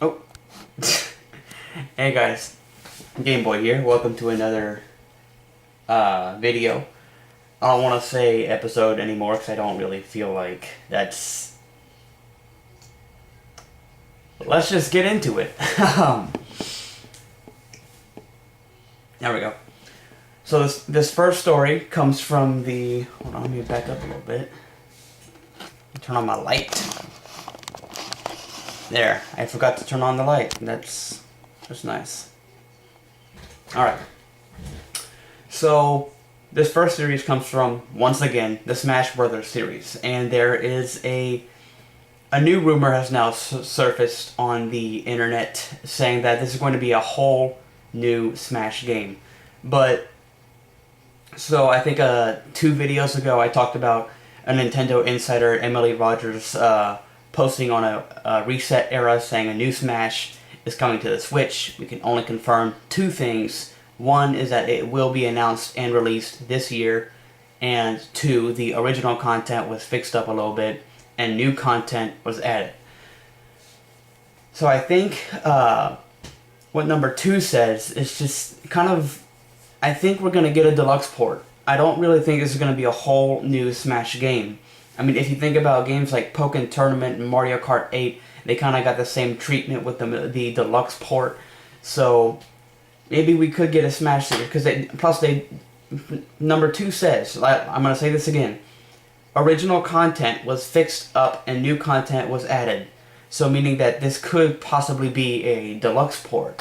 Oh. Hey guys, Game Boy here. Welcome to another video. I don't want to say episode anymore because I don't really feel like that's... Let's just get into it. There we go. So this first story comes from the... Hold on, let me back up a little bit. Turn on my light. There, I forgot to turn on the light. That's nice. Alright. So, this first series comes from, once again, the Smash Brothers series. And there is a new rumor has now surfaced on the internet saying that this is going to be a whole new Smash game. But, so I think 2 videos ago I talked about a Nintendo insider, Emily Rogers, posting on a reset era saying a new Smash is coming to the Switch. We can only confirm 2 things. One is that it will be announced and released this year, and 2, the original content was fixed up a little bit and new content was added. So I think what number 2 says is just kind of, I think we're going to get a deluxe port. I don't really think this is going to be a whole new Smash game. I mean, if you think about games like Pokken Tournament and Mario Kart 8, they kind of got the same treatment with the deluxe port. So maybe we could get a Smash series because number 2 says, I'm going to say this again, original content was fixed up and new content was added. So meaning that this could possibly be a deluxe port.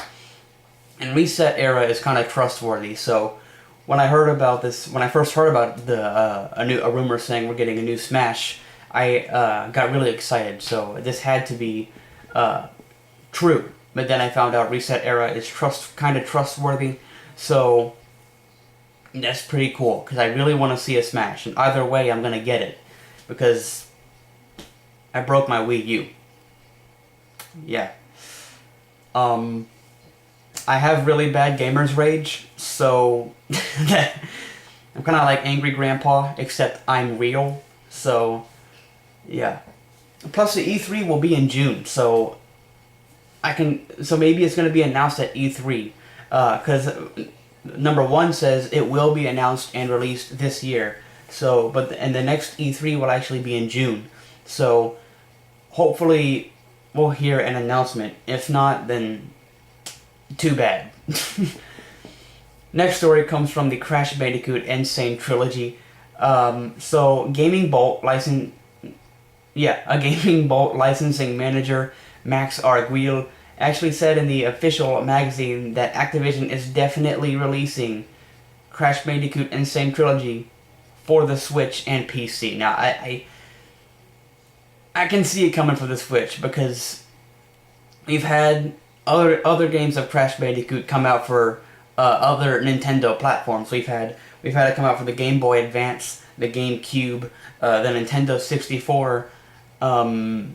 And Reset Era is kind of trustworthy. So when I heard about this, when I first heard about a rumor saying we're getting a new Smash, I got really excited. So this had to be true. But then I found out Reset Era is kind of trustworthy. So that's pretty cool because I really want to see a Smash. And either way, I'm gonna get it because I broke my Wii U. Yeah. I have really bad gamer's rage, so I'm kind of like Angry Grandpa, except I'm real, so yeah. Plus the E3 will be in June, so maybe it's going to be announced at E3, because number 1 says it will be announced and released this year, and the next E3 will actually be in June, so hopefully we'll hear an announcement. If not, then too bad. Next story comes from the Crash Bandicoot Insane Trilogy. So Gaming Bolt licensing manager Max Arguil actually said in the official magazine that Activision is definitely releasing Crash Bandicoot Insane Trilogy for the Switch and PC. Now I can see it coming for the Switch because we've had other games of Crash Bandicoot come out for other Nintendo platforms. We've had it come out for the Game Boy Advance, the GameCube, the Nintendo 64. I don't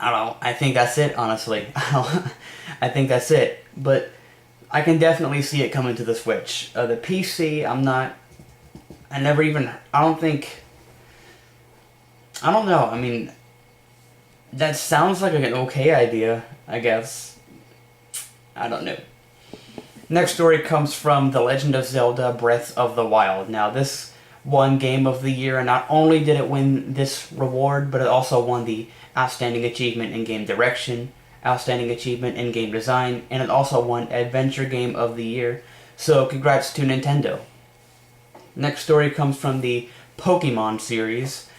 know. I think that's it, honestly. I think that's it. But I can definitely see it coming to the Switch. The PC, I don't know. I mean, that sounds like an okay idea, I guess. I don't know. Next story comes from The Legend of Zelda Breath of the Wild. Now, this won Game of the Year, and not only did it win this reward, but it also won the Outstanding Achievement in Game Direction, Outstanding Achievement in Game Design, and it also won Adventure Game of the Year. So, congrats to Nintendo. Next story comes from the Pokemon series.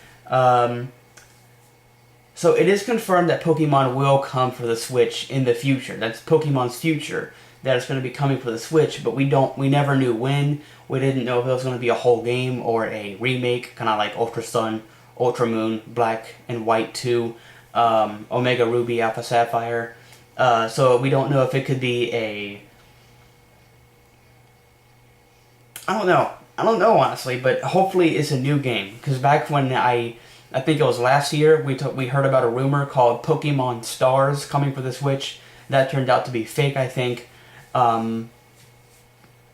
So it is confirmed that Pokemon will come for the Switch in the future. That's Pokemon's future. That it's going to be coming for the Switch, but we never knew when. We didn't know if it was going to be a whole game or a remake, kind of like Ultra Sun, Ultra Moon, Black and White 2, Omega Ruby, Alpha Sapphire. So we don't know if it could be a... I don't know honestly, but hopefully it's a new game. Because back when I think it was last year, we heard about a rumor called Pokemon Stars coming for the Switch. That turned out to be fake, I think.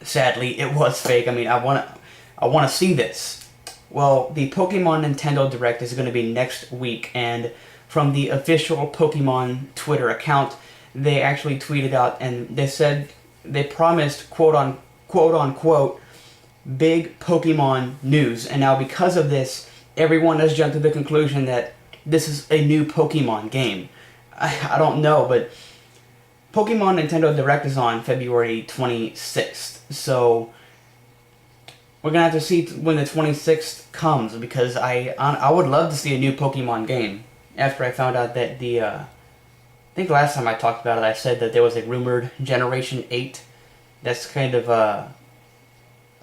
Sadly, it was fake. I mean, I want to see this. Well, the Pokemon Nintendo Direct is going to be next week, and from the official Pokemon Twitter account. They actually tweeted out and they said they promised quote unquote big Pokemon news. And now because of this, everyone has jumped to the conclusion that this is a new Pokemon game. I don't know, but Pokemon Nintendo Direct is on February 26th. So we're going to have to see when the 26th comes, because I would love to see a new Pokemon game. After I found out that I think last time I talked about it, I said that there was a rumored Generation 8 that's kind of,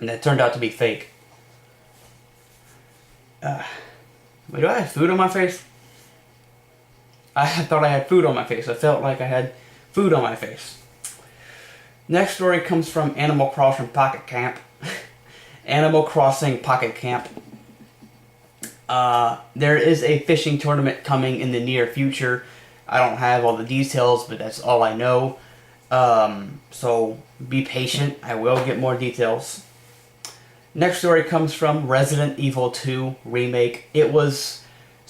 that turned out to be fake. Wait, do I have food on my face? I thought I had food on my face. I felt like I had food on my face. Next story comes from Animal Crossing Pocket Camp. Animal Crossing Pocket Camp. There is a fishing tournament coming in the near future. I don't have all the details, but that's all I know. So be patient. I will get more details. Next story comes from Resident Evil 2 Remake. It was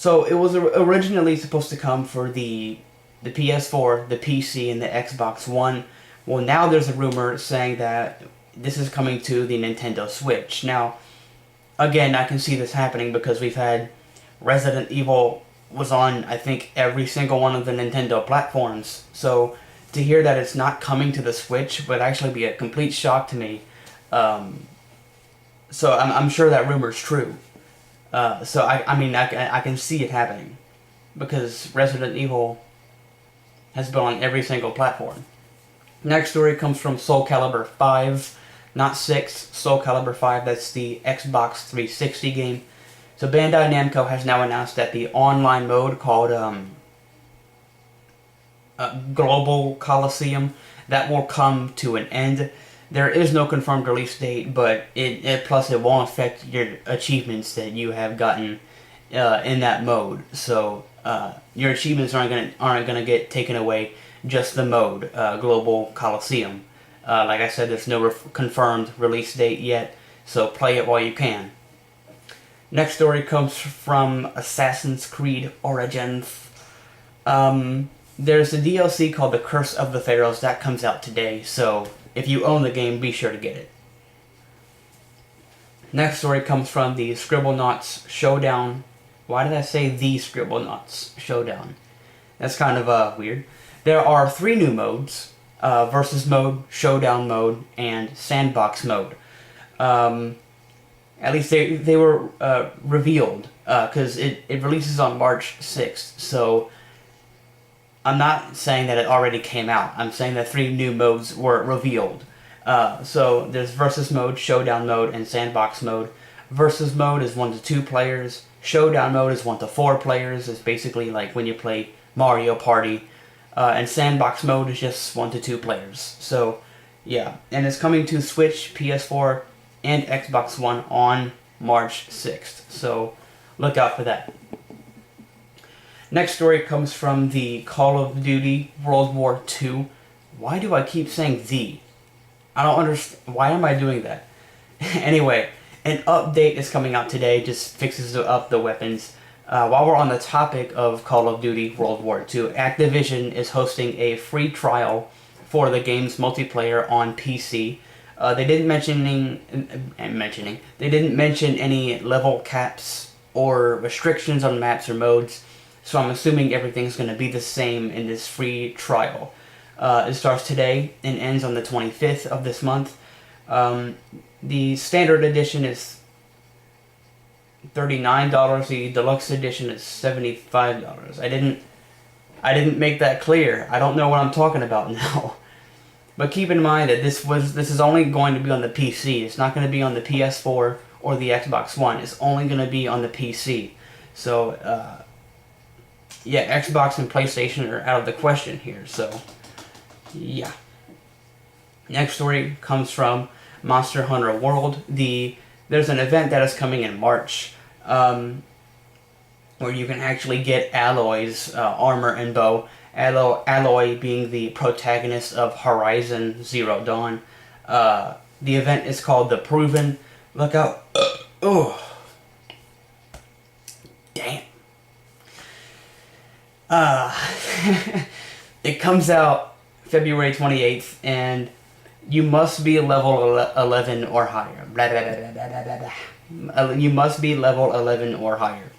originally supposed to come for the PS4, the PC, and the Xbox One. Well, now there's a rumor saying that this is coming to the Nintendo Switch. Now, again, I can see this happening because we've had Resident Evil was on, I think, every single one of the Nintendo platforms. So to hear that it's not coming to the Switch would actually be a complete shock to me. So I'm sure that rumor's true. So I can see it happening because Resident Evil has been on every single platform. Next story comes from Soul Calibur 5, not 6, Soul Calibur 5, that's the Xbox 360 game. So Bandai Namco has now announced that the online mode called Global Coliseum, that will come to an end. There is no confirmed release date, but plus it won't affect your achievements that you have gotten in that mode. So your achievements aren't gonna get taken away. Just the mode, Global Coliseum. Like I said, there's no confirmed release date yet, so play it while you can. Next story comes from Assassin's Creed Origins. There's a DLC called The Curse of the Pharaohs that comes out today, so if you own the game, be sure to get it. Next story comes from the Scribblenauts Showdown. Why did I say the Scribblenauts Showdown? That's kind of weird. There are 3 new modes, Versus Mode, Showdown Mode, and Sandbox Mode. At least they were revealed, because it releases on March 6th, so I'm not saying that it already came out. I'm saying that 3 new modes were revealed. So there's Versus Mode, Showdown Mode, and Sandbox Mode. Versus Mode is 1 to 2 players. Showdown Mode is 1 to 4 players. It's basically like when you play Mario Party. And Sandbox Mode is just 1 to 2 players. So, yeah. And it's coming to Switch, PS4, and Xbox One on March 6th. So, look out for that. Next story comes from the Call of Duty World War II. Why do I keep saying the? I don't understand. Why am I doing that? Anyway, an update is coming out today. Just fixes up the weapons. While we're on the topic of Call of Duty World War II, Activision is hosting a free trial for the game's multiplayer on PC. They didn't mention any level caps or restrictions on maps or modes, so I'm assuming everything's going to be the same in this free trial. It starts today and ends on the 25th of this month. The standard edition is $39. The deluxe edition is $75. I didn't make that clear. I don't know what I'm talking about now. But keep in mind that this is only going to be on the PC. It's not going to be on the PS4 or the Xbox One. It's only going to be on the PC. So yeah, Xbox and PlayStation are out of the question here. So yeah. Next story comes from Monster Hunter World. There's an event that is coming in March where you can actually get Aloy's armor and bow. Aloy being the protagonist of Horizon Zero Dawn. The event is called The Proven. Look out. Oh. Damn. Uh, it comes out February 28th, and you must be level 11 or higher. Blah, blah, blah, blah, blah, blah, blah. You must be level 11 or higher.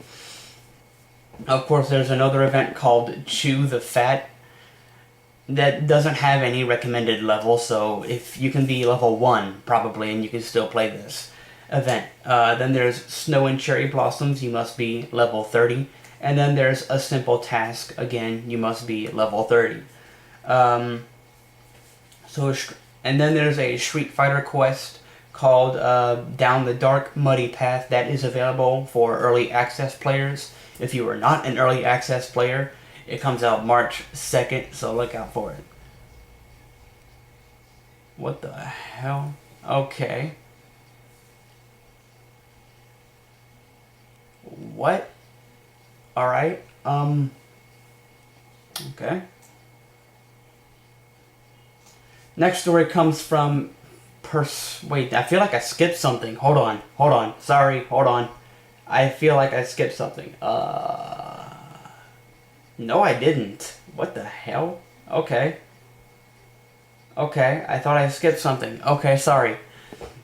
Of course, there's another event called Chew the Fat that doesn't have any recommended level, so if you can be level 1, probably, and you can still play this event. Then there's Snow and Cherry Blossoms, you must be level 30. And then there's a simple task, again, you must be level 30. And then there's a Street Fighter quest called Down the Dark Muddy Path that is available for early access players. If you are not an early access player, it comes out March 2nd, so look out for it. What the hell? Okay. What? Alright, okay. Next story comes from wait, I feel like I skipped something. Hold on. Sorry, hold on. I feel like I skipped something. No, I didn't. What the hell? Okay. Okay, I thought I skipped something. Okay, sorry.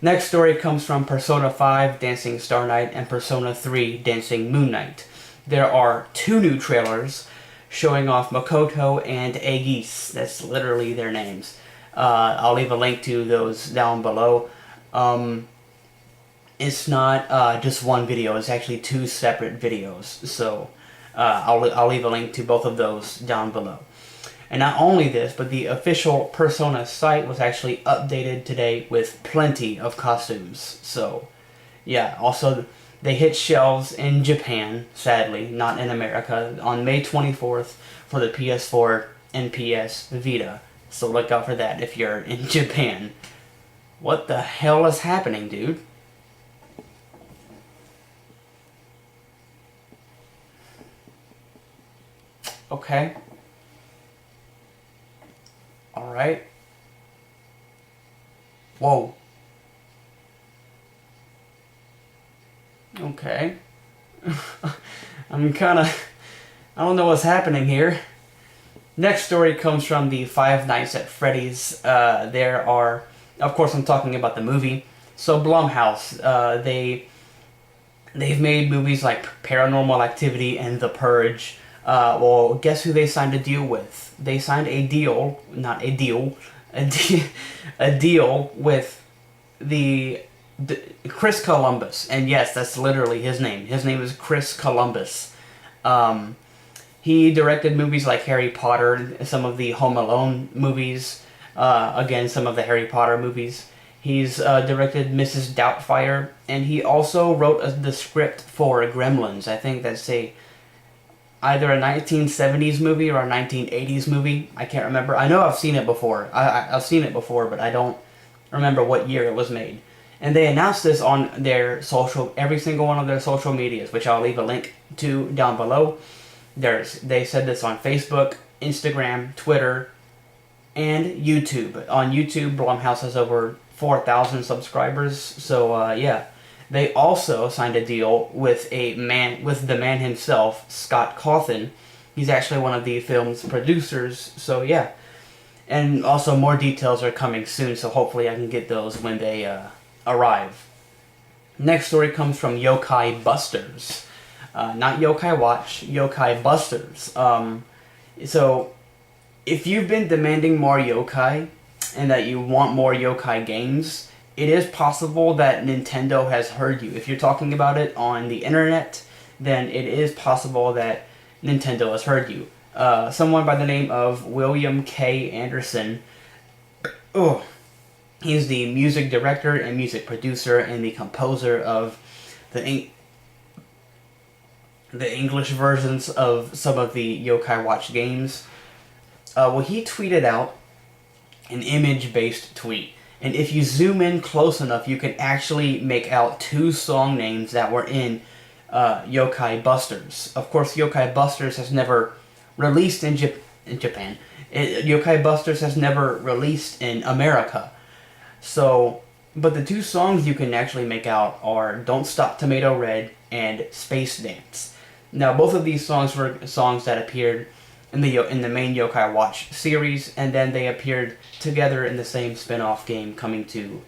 Next story comes from Persona 5 Dancing Star Knight and Persona 3 Dancing Moon Knight. There are 2 new trailers showing off Makoto and Aegis. That's literally their names. I'll leave a link to those down below. It's not just one video. It's actually 2 separate videos. So I'll leave a link to both of those down below. And not only this, but the official Persona site was actually updated today with plenty of costumes. So, yeah, also they hit shelves in Japan, sadly, not in America, on May 24th for the PS4 and PS Vita. So look out for that if you're in Japan. What the hell is happening, dude? Okay. Alright. Whoa. Okay. I'm kinda... I don't know what's happening here. Next story comes from the Five Nights at Freddy's. There are... Of course, I'm talking about the movie. So, Blumhouse, they've made movies like Paranormal Activity and The Purge. Well, guess who they signed a deal with? They signed a deal, not a deal, a deal with the Chris Columbus. And yes, that's literally his name. His name is Chris Columbus. He directed movies like Harry Potter, some of the Home Alone movies, again, some of the Harry Potter movies. He's directed Mrs. Doubtfire, and he also wrote the script for Gremlins. I think that's either a 1970s movie or a 1980s movie. I can't remember. I know I've seen it before. I've seen it before, but I don't remember what year it was made. And they announced this on their every single one of their social medias, which I'll leave a link to down below. They said this on Facebook, Instagram, Twitter, and YouTube. On YouTube, Blumhouse has over 4,000 subscribers. So yeah. They also signed a deal with the man himself, Scott Cawthon. He's actually one of the film's producers, so yeah. And also more details are coming soon, so hopefully I can get those when they arrive. Next story comes from Yokai Busters. Not Yokai Watch, Yokai Busters. So, if you've been demanding more yokai, and that you want more yokai games, it is possible that Nintendo has heard you. If you're talking about it on the internet, then it is possible that Nintendo has heard you. Someone by the name of William K. Anderson, he's the music director and music producer and the composer of the English versions of some of the Yokai Watch games. Well, he tweeted out an image-based tweet. And if you zoom in close enough, you can actually make out 2 song names that were in Yokai Busters. Of course, Yokai Busters has never released in Japan. Yokai Busters has never released in America. So, but the 2 songs you can actually make out are Don't Stop Tomato Red and Space Dance. Now, both of these songs were songs that appeared in the main Yokai Watch series, and then they appeared together in the same spin-off game coming to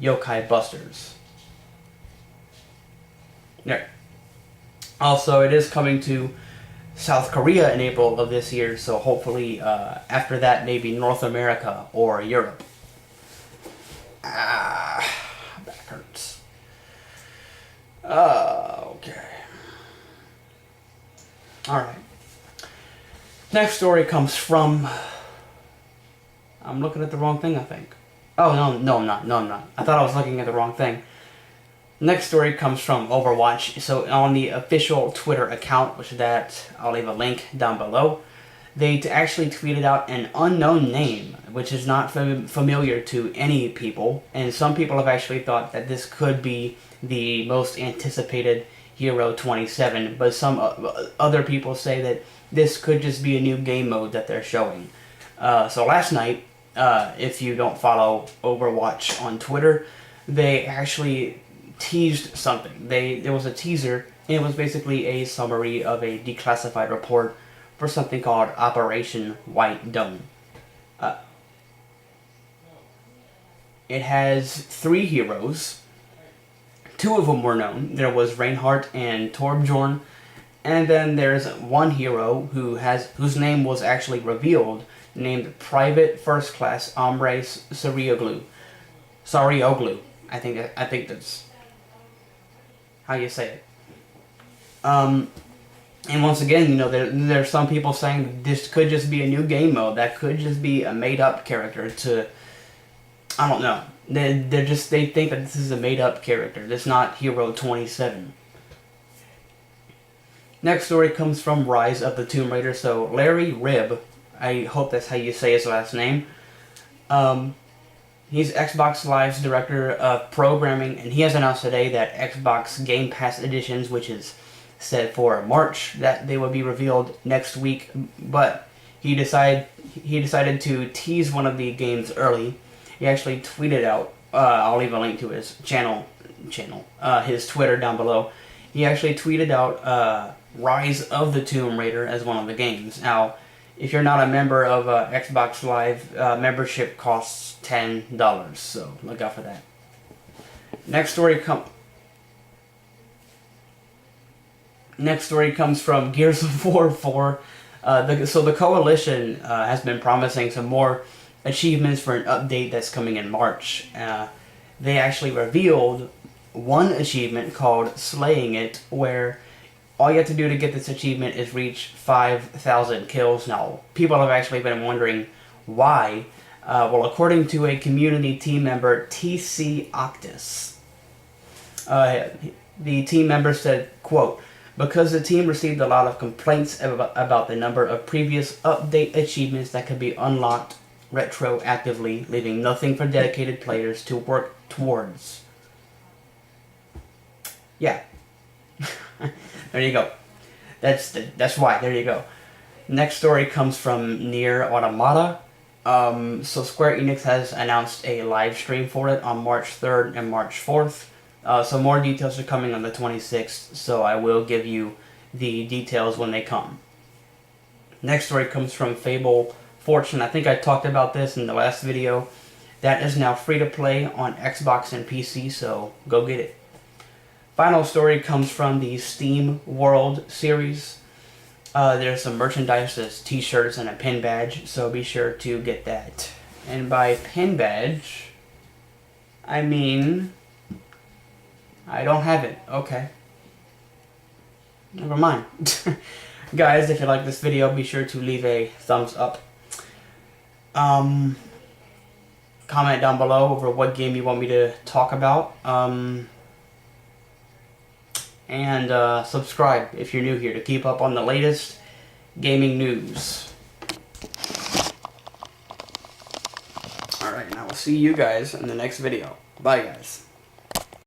Yokai Busters. There. Also, it is coming to South Korea in April of this year, so hopefully after that maybe North America or Europe. Back hurts. Okay. Alright. Next story comes from... I'm looking at the wrong thing, I think. Oh, no, I'm not. I thought I was looking at the wrong thing. Next story comes from Overwatch. So on the official Twitter account, which that I'll leave a link down below, they actually tweeted out an unknown name, which is not familiar to any people, and some people have actually thought that this could be the most anticipated Hero 27, but some other people say that this could just be a new game mode that they're showing. So last night, if you don't follow Overwatch on Twitter, they actually teased something. There was a teaser, and it was basically a summary of a declassified report for something called Operation White Dome. It has 3 heroes. 2 of them were known. There was Reinhardt and Torbjorn, and then there's one hero whose name was actually revealed, named Private First Class Ombre Sarioglu. I think that's how you say it. And once again, you know, there's some people saying this could just be a new game mode. That could just be a made-up character to... I don't know. They think that this is a made-up character. This is not Hero 27. Next story comes from Rise of the Tomb Raider. So Larry Ribb, I hope that's how you say his last name. He's Xbox Live's director of programming, and he has announced today that Xbox Game Pass editions, which is set for March, that they will be revealed next week. But he decided to tease one of the games early. He actually tweeted out, I'll leave a link to his his Twitter down below. He actually tweeted out Rise of the Tomb Raider as one of the games. Now, if you're not a member of Xbox Live, membership costs $10, so look out for that. Next story comes from Gears of War 4. So the Coalition has been promising some more achievements for an update that's coming in March. They actually revealed one achievement called Slaying It, where all you have to do to get this achievement is reach 5,000 kills. Now, people have actually been wondering why. Well, according to a community team member, TC Octus, the team member said, quote, "Because the team received a lot of complaints about the number of previous update achievements that could be unlocked retroactively, leaving nothing for dedicated players to work towards." Yeah. There you go. That's why. There you go. Next story comes from Nier Automata. So Square Enix has announced a live stream for it on March 3rd and March 4th. So more details are coming on the 26th, so I will give you the details when they come. Next story comes from Fable Fortune. I think I talked about this in the last video. That is now free to play on Xbox and PC, so go get it. Final story comes from the Steam World series. There's some merchandise, there's t-shirts and a pin badge, so be sure to get that. And by pin badge, I mean... I don't have it. Okay. Never mind. Guys, if you like this video, be sure to leave a thumbs up. Comment down below over what game you want me to talk about. And subscribe if you're new here to keep up on the latest gaming news. Alright, and I will see you guys in the next video. Bye, guys.